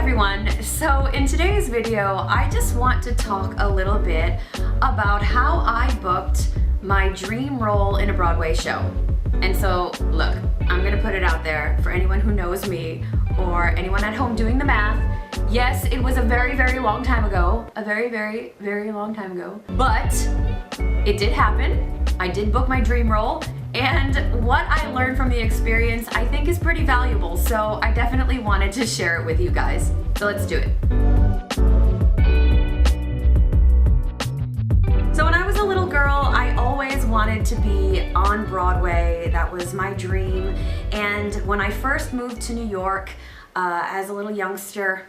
everyone. So in today's video, I just want to talk a little bit about how I booked my dream role in a Broadway show. And so look, I'm gonna put it out there for anyone who knows me or anyone at home doing the math. Yes, it was a very, very long time ago. A very, very, very long time ago. But it did happen. I did book my dream role. And what I learned from the experience I think is pretty valuable, so I definitely wanted to share it with you guys. So let's do it. So when I was a little girl, I always wanted to be on Broadway. That was my dream. And when I first moved to New York as a little youngster,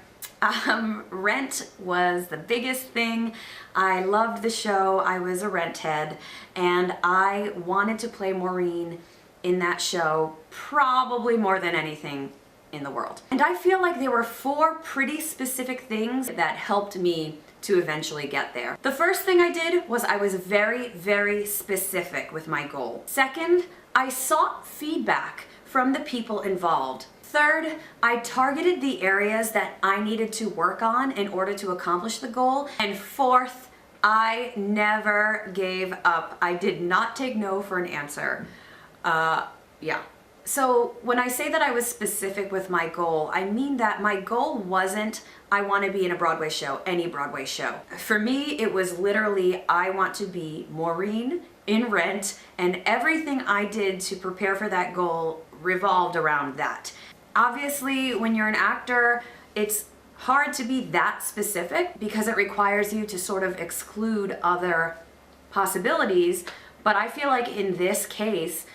Rent was the biggest thing. I loved the show. I was a Rent head, and I wanted to play Maureen in that show probably more than anything in the world. And I feel like there were 4 pretty specific things that helped me to eventually get there. The first thing I did was I was very, very specific with my goal. Second, I sought feedback from the people involved. Third, I targeted the areas that I needed to work on in order to accomplish the goal. And fourth, I never gave up. I did not take no for an answer. Yeah. So when I say that I was specific with my goal, I mean that my goal wasn't, I want to be in a Broadway show, any Broadway show. For me, it was literally, I want to be Maureen in Rent, and everything I did to prepare for that goal revolved around that. Obviously, when you're an actor, it's hard to be that specific because it requires you to sort of exclude other possibilities. But I feel like in this case,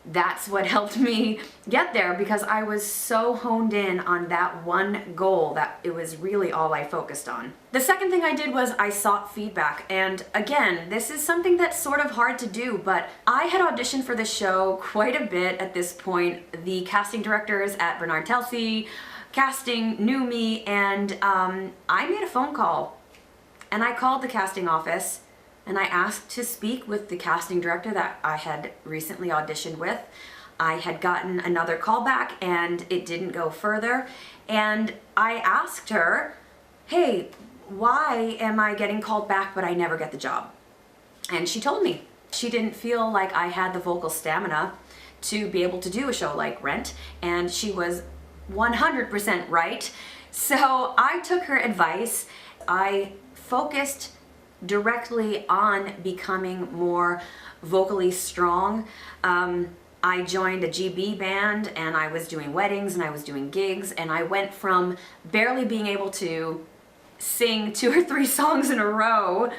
that's what helped me get there because I was so honed in on that one goal that it was really all I focused on. The second thing I did was I sought feedback. And again, this is something that's sort of hard to do, but I had auditioned for the show quite a bit at this point. The casting directors at Bernard Telsey Casting knew me, and I made a phone call. And I called the casting office and I asked to speak with the casting director that I had recently auditioned with. I had gotten another call back and it didn't go further. And I asked her, hey, why am I getting called back but I never get the job? And she told me. She didn't feel like I had the vocal stamina to be able to do a show like Rent, and she was 100% right. So I took her advice. I focused directly on becoming more vocally strong. I joined a GB band and I was doing weddings and I was doing gigs, and I went from barely being able to sing 2 or 3 songs in a row,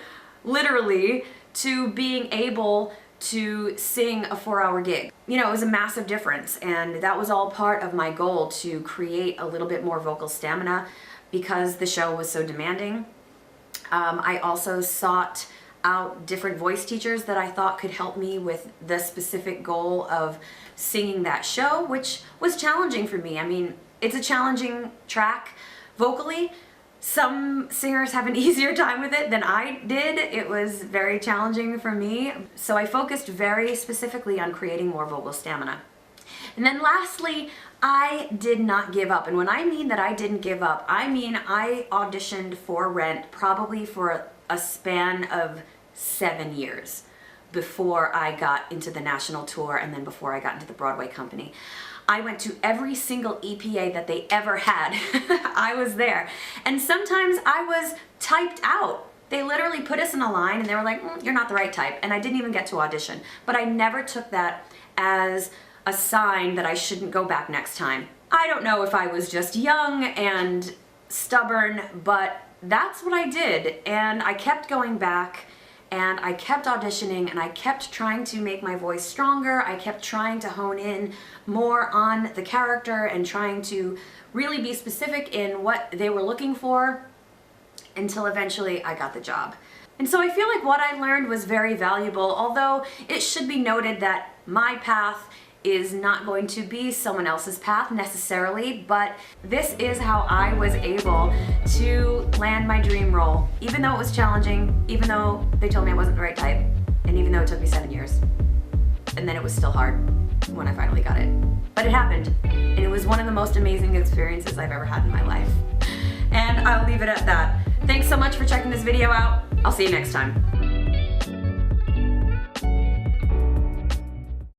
literally, to being able to sing a 4-hour gig. You know, it was a massive difference, and that was all part of my goal, to create a little bit more vocal stamina because the show was so demanding. I also sought out different voice teachers that I thought could help me with the specific goal of singing that show, which was challenging for me. I mean, it's a challenging track vocally. Some singers have an easier time with it than I did. It was very challenging for me. So I focused very specifically on creating more vocal stamina. And then lastly, I did not give up. And when I mean that I didn't give up, I mean I auditioned for Rent probably for a span of 7 years before I got into the national tour and then before I got into the Broadway company. I went to every single EPA that they ever had. I was there. And sometimes I was typed out. They literally put us in a line and they were like, you're not the right type. And I didn't even get to audition. But I never took that as a sign that I shouldn't go back next time. I don't know if I was just young and stubborn, but that's what I did. And I kept going back, and I kept auditioning, and I kept trying to make my voice stronger. I kept trying to hone in more on the character and trying to really be specific in what they were looking for until eventually I got the job. And so I feel like what I learned was very valuable, although it should be noted that my path is not going to be someone else's path necessarily, but this is how I was able to land my dream role, even though it was challenging, even though they told me I wasn't the right type, and even though it took me 7 years. And then it was still hard when I finally got it. But it happened, and it was one of the most amazing experiences I've ever had in my life. I'll leave it at that. Thanks so much for checking this video out. I'll see you next time.